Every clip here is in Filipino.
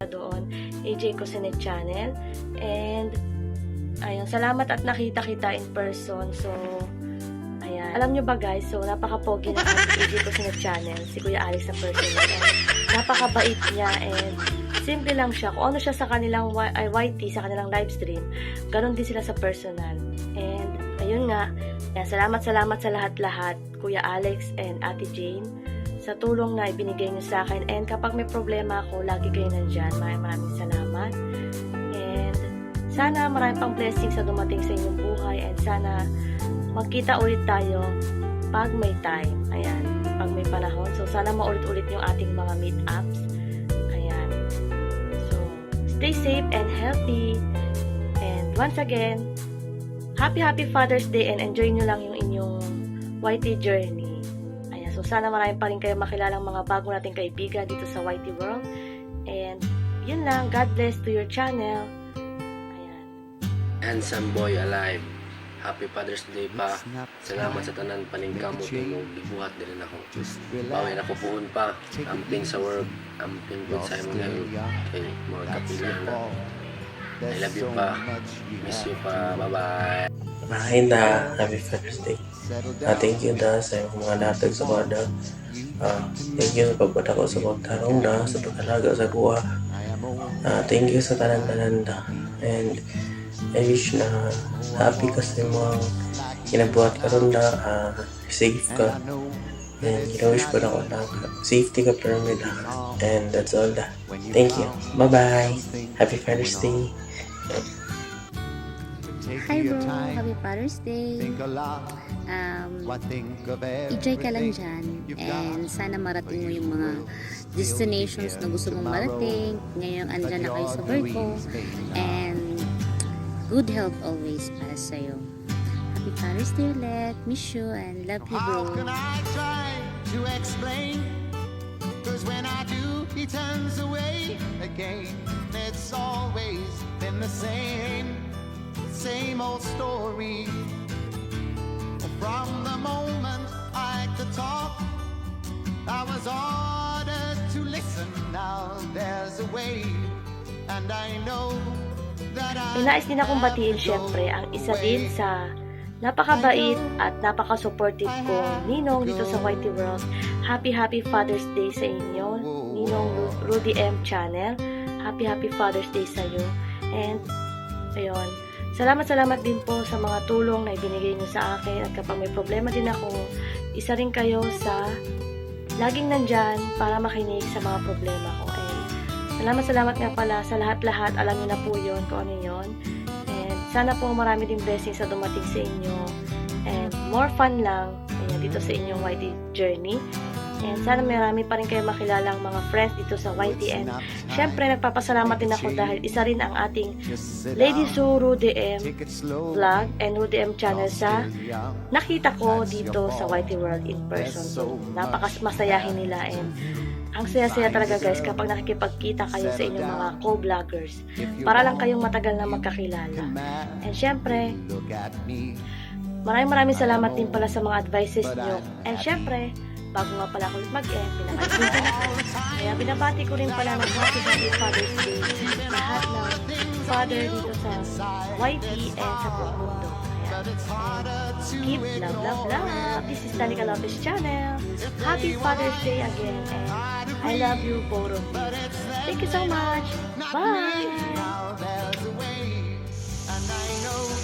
doon, AJ Cusinet Channel. And ayun, salamat at nakita kita in person. So ayan, alam nyo ba guys, so napaka-pogi na AJ Cusinet Channel, si Kuya Alex sa personal. Napakabait niya and simple lang siya. Kung ano siya sa kanilang YT, sa kanilang live stream, ganun din sila sa personal. And ayun nga, yan, salamat sa lahat-lahat, Kuya Alex and Ate Jane, sa tulong na ibinigay niyo sa akin. And kapag may problema ako, lagi kayo nandyan. Maraming salamat. And sana marami pang blessings sa dumating sa inyong buhay. And sana magkita ulit tayo pag may time. Ayan, pag may panahon. So sana maulit-ulit yung ating mga meet-ups. Ayan. So, stay safe and healthy. And once again, Happy Father's Day and enjoy nyo lang yung inyong YT journey. Ayan, so sana marami pa rin kayo makilalang mga bago nating kaibigan dito sa YT World. And yun lang, God bless to your channel. Ayan. Handsome boy alive. Happy Father's Day pa. Salamat sa tanan paningkamot mo. Gibuhat din ako. Bawin ako puhon pa. Amping sa work. Amping good sa mga kay mga kapilan na. I love you pa. Miss you pa. Bye-bye. Mahay na. Happy Father's Day. Thank you na sa mga natag sa bada. Thank you sa pagbata ko sa pagtarong na, sa pagkalaga sa buha. Thank you sa tanan-tanan na. And I wish na happy ka sa mga kinabuhat ka ron na, safe ka. And wish ko na ko na safety ka pyramid. And that's all da. Thank you. Bye-bye. Happy Father's Day. Hi bro, Happy Father's Day. Enjoy ka lang dyan and sana marating mo yung mga destinations na gusto mong marating. Ngayon andyan na kayo sa Virgo and good health always para sa'yo. Happy Father's Day ulit. Miss you and love you bro. How can I try to explain? Cause when I do, he turns away again. It's always been the same old story. From the moment I could talk, I was ordered to listen. Now there's a way, and I know that Inais din akong batiin syempre ang isa din sa napakabait at napaka-supportive kong ninong dito sa YT World. Happy Father's Day sa inyo, Ninong Rudy M Channel. Happy Father's Day sa iyo. And ayun, salamat din po sa mga tulong na ibinigay niyo sa akin. At kapag may problema din ako, isa rin kayo sa laging nandyan para makinig sa mga problema ko. And salamat nga pala sa lahat-lahat. Alam niyo na po yun kung ano yun. And sana po marami din blessings sa dumating sa inyo. And more fun lang dito sa inyong YT journey. And sana marami pa rin kayo makilalang mga friends dito sa YT. And syempre nagpapasalamat din ako dahil isa rin ang ating Lady Sue Rudy M vlog and Rudy M channel sa nakita ko dito sa YT World in person. So napakamasayahin nila and ang saya-saya talaga guys kapag nakikipagkita kayo sa inyong mga co-vloggers para lang kayong matagal na magkakilala. And syempre maraming salamat din pala sa mga advices nyo. And syempre bago nga pala ako mag-end, pinakaibigan ako. Kaya binabati ko rin pala ng Happy Father's Day lahat ng father dito sa YT and sa buong mundo. Keep love. This is Danica Lopez Channel. Happy Father's Day again and I love you both of you. Thank you so much. Bye!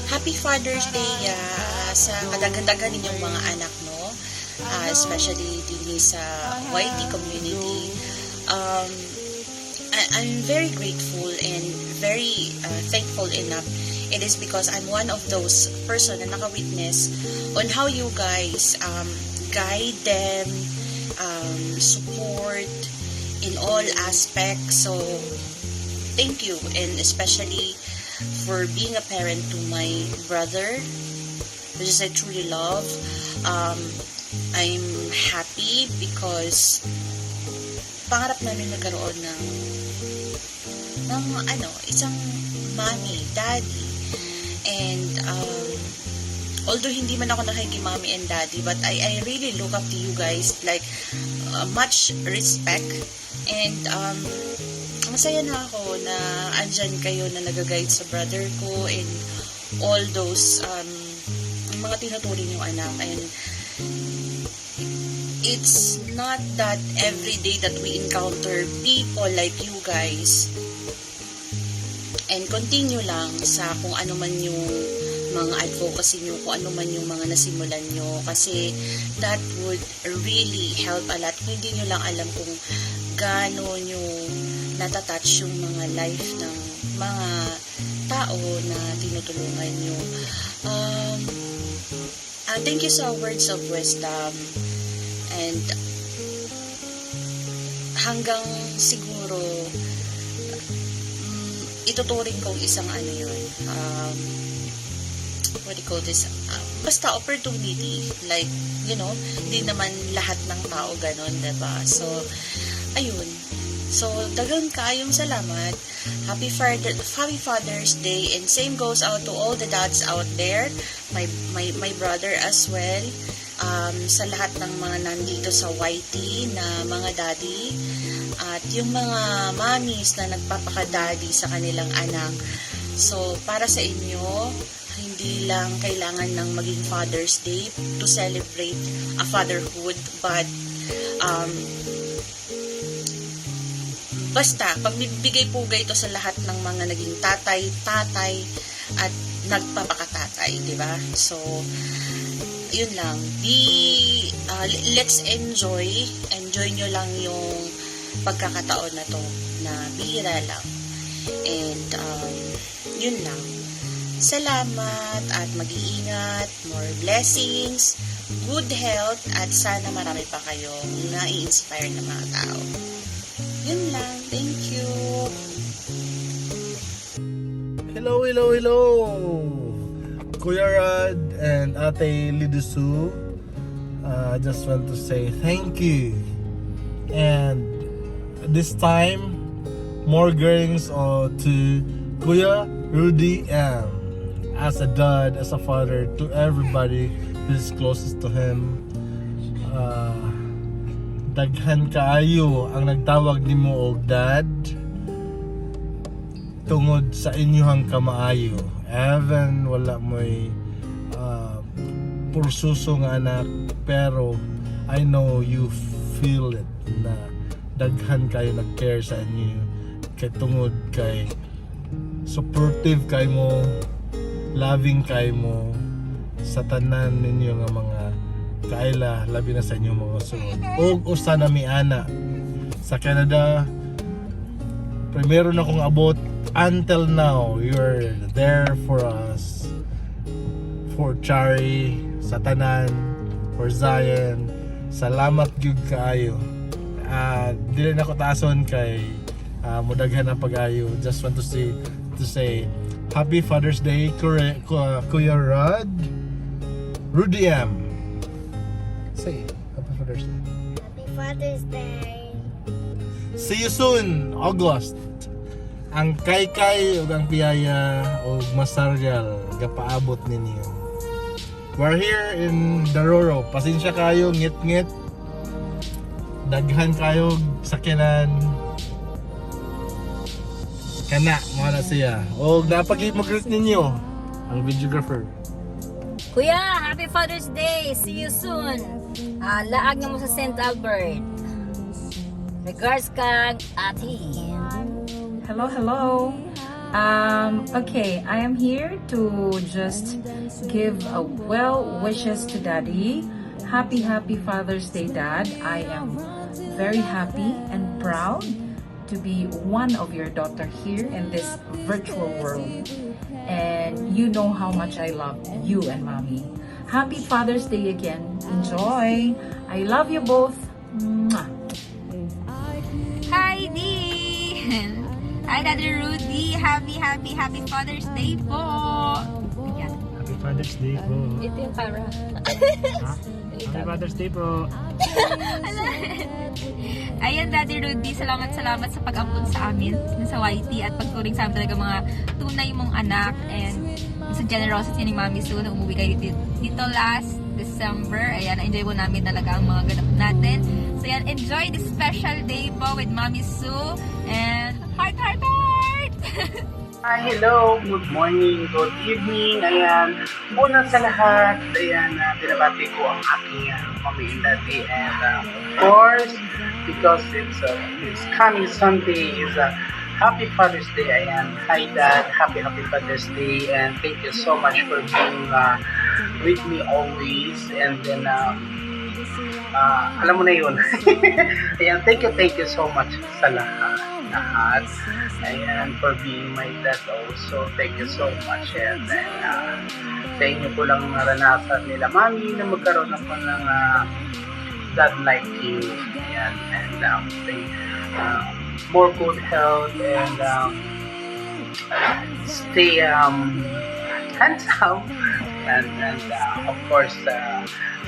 Happy Father's Day sa kadagdagan ninyong mga anak, no? Especially din sa YT community. I'm very grateful and very thankful enough. It is because I'm one of those person na naka-witness on how you guys guide them, support in all aspects. So, thank you, and especially for being a parent to my brother, which is I truly love. I'm happy because pangarap namin nagkaroon ng isang mommy, daddy. And although hindi man ako nakikimami and daddy, but I really look up to you guys, like much respect. And masaya na ako na andyan kayo na nag-guide sa brother ko and all those mga tinuturing yung anak. And it's not that every day that we encounter people like you guys. And continue lang sa kung ano man yung mga advocacy nyo, kung ano man yung mga nasimulan nyo. Kasi that would really help a lot. Kung hindi nyo lang alam kung gaano nyo natatouch yung mga life ng mga tao na tinutulungan nyo. Thank you sa words of wisdom. And hanggang siguro ituturing kong isang ano yun, what do you call this, basta opportunity, like, you know, hindi naman lahat ng tao ganon, diba? So, ayun. So, dagang kayong salamat. Happy Father's Day, and same goes out to all the dads out there, my brother as well, sa lahat ng mga nandito sa YT na mga daddy, at yung mga mommies na nagpapaka-daddy sa kanilang anak. So, para sa inyo, hindi lang kailangan ng maging Father's Day to celebrate a fatherhood, but basta, pagbibigay-pugay ito sa lahat ng mga naging tatay, at nagpapakatatay, di ba? So, yun lang. Let's enjoy nyo lang yung pagkakataon na to, na bihira lang. And, yun lang. Salamat at mag-iingat, more blessings, good health, at sana marami pa kayong na-i-inspire na mga tao. Yun lang. Thank you. Hello, Kuya Rod and Ate Lidusu. I just want to say thank you. And this time, more greetings to Kuya Rudy M. As a dad, as a father, to everybody who's closest to him. Daghan kaayo ang nagtawag nimo og dad tungod sa inyong kamaayo. Even wala mo'y pursuso nga anak, pero I know you feel it na daghan kayo nag-care sa inyo kay tungod kay supportive kay mo, loving kay mo sa tanan ninyo nga mga kaila, labi na sa inyo mga sunod. O usa na mi ana sa Canada, primero na kong abot. Until now, you're there for us, for Chari, sa tanan, for Zion. Salamat gyud kaayo. Dili na ko taason kay mudaghan na pag-ayo. Just want to say Happy Father's Day, Kuya Rod, Rudy M. Say Happy Father's Day. Happy Father's Day. See you soon, August. Ang kaykay ug ang piyaya ug masaryal gapaabot ninyo. We're here in Daroro. Pasensya kayo, ngit-ngit. Daghan kayo sakyanan. Kana, mga na siya. O dapat mag-greet ninyo ang videographer. Kuya, Happy Father's Day! See you soon! Laag nga mo sa St. Albert. Regards kang Ati. Hello. Okay, I am here to just give a well wishes to Daddy. Happy Father's Day, Dad. I am very happy and proud to be one of your daughter here in this virtual world. And you know how much I love you and Mommy. Happy Father's Day again. Enjoy. I love you both. Mwah. Hi, Dee! Hi, Daddy Rudy! Happy Father's Day po! Ayan. Happy Father's Day po. Ito yung camera. Happy Father's Day po. Ayan, Daddy Rudy, salamat sa pag-ampun sa amin sa YT at pagturing sa amin talaga mga tunay mong anak, and sa generosity ni Mami Sue na umuwi kayo dito last December. Ayan, enjoy po namin talaga ang mga ganap natin. So yan, enjoy this special day po with Mami Sue, and heart Hi, hello, good morning, good evening, ayan. Una sa lahat, ayan, binabati ko ang aking mommy and daddy, and of course, because it's coming Sunday, is a Happy Father's Day, ayan. Hi Dad, Happy Father's Day, and thank you so much for being with me always, and then, alam mo na yun. Ayan, thank you so much sa lahat. Ayan, for being my dad also. Thank you so much. And then, sa inyo ko lang naranasan nila, Mami, na magkaroon ako ng dad like you. Ayan, and more good health and stay handsome. And of course,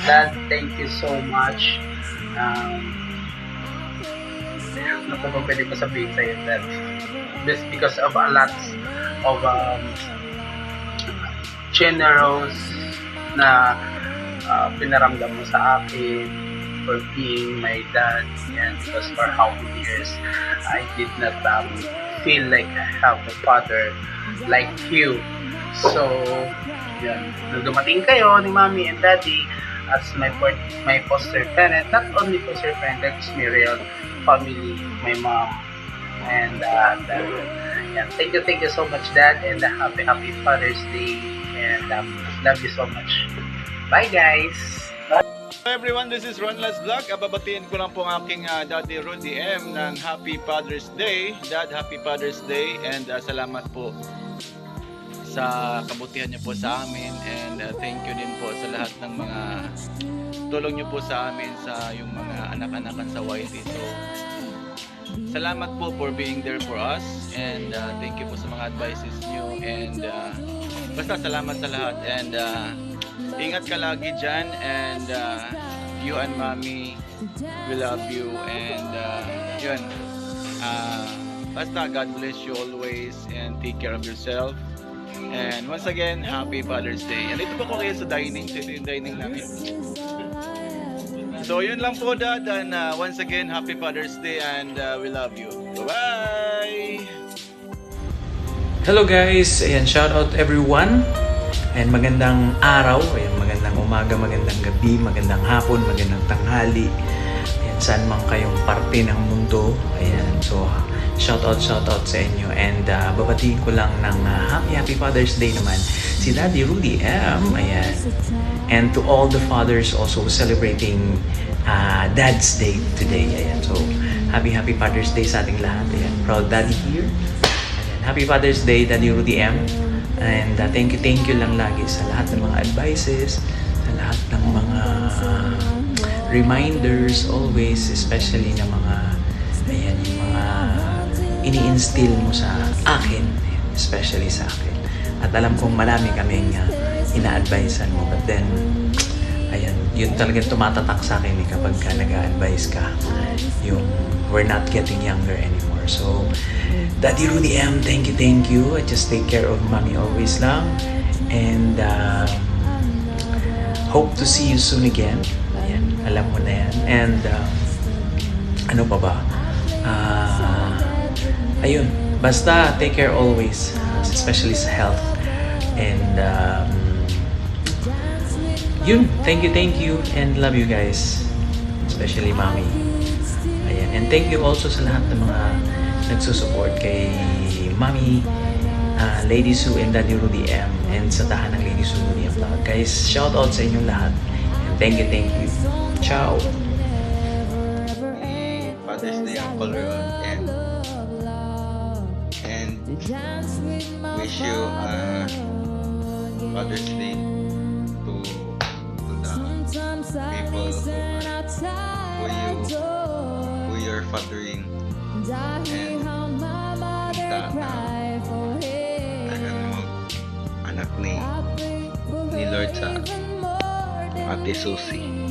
Dad, thank you so much. Ano po ba pwede ko sabihin sa'yo, Dad? Just because of a lot of generous na pinaramdam mo sa akin for being my dad, and because for how many years I did not feel like I have a father like you. So, yan. Nung dumating kayo ni Mommy and Daddy as my foster parent, not only foster parent, that is my real family, my mom, and yeah, thank you so much, Dad, and happy Father's Day, and love you so much. Bye, guys. Hello everyone, this is Ronlas Vlog. Babatiin ko lang po ang aking Daddy Rudy M ng Happy Father's Day. Dad, Happy Father's Day, and salamat po sa kabutihan niyo po sa amin, and thank you din po sa lahat ng mga tulong niyo po sa amin sa yung mga anak-anakan sa YT. So, salamat po for being there for us, and thank you po sa mga advices niyo, and basta salamat sa lahat, and ingat ka lagi dyan, and you and Mommy, we love you, and yun, basta God bless you always, and take care of yourself. And once again, Happy Father's Day. And ito po ko kayo sa dining. So, ito yung dining namin. So, yun lang po, Dad. And once again, Happy Father's Day, and we love you. Bye-bye! Hello guys! Ayan, shout out everyone. And magandang araw. Ayan, magandang umaga, magandang gabi, magandang hapon, magandang tanghali. Ayan, saan man kayong parte ng mundo. Ayan, so shout out sa inyo, and babatiin ko lang ng happy Father's Day naman si Daddy Rudy M. Ayan. And to all the fathers also celebrating Dad's Day today. Ayan. So happy Father's Day sa ating lahat. Ayan. Proud Daddy here. Ayan. Happy Father's Day, Daddy Rudy M. And thank you lang lagi sa lahat ng mga advices, sa lahat ng mga reminders always, especially na mga ayan, yung mga ini-instill mo sa akin, especially sa akin. At alam kong marami kaming ina-advisean mo, but then ayan, yun talagang tumatatak sa akin kapag ka nag-a-advise ka, yung we're not getting younger anymore. So Daddy Rudy M, thank you. I just take care of Mommy always lang, and hope to see you soon again. Ayan, alam mo na yan. And ano pa ba? Ayun, basta take care always, especially sa health. And yun, thank you, and love you guys, especially Mommy. Ayan, and thank you also sa lahat ng mga nagsusupport kay Mommy, Lady Sue and Daddy Rudy M, and sa tahan ng Lady Sue Rudy M Vlog. Guys, shout out sa inyong lahat, and thank you. Ciao! Father's Day, Uncle Ron, and wish you Father's Day to the people who you're fathering, and anak ni Lord sa Ate Susie.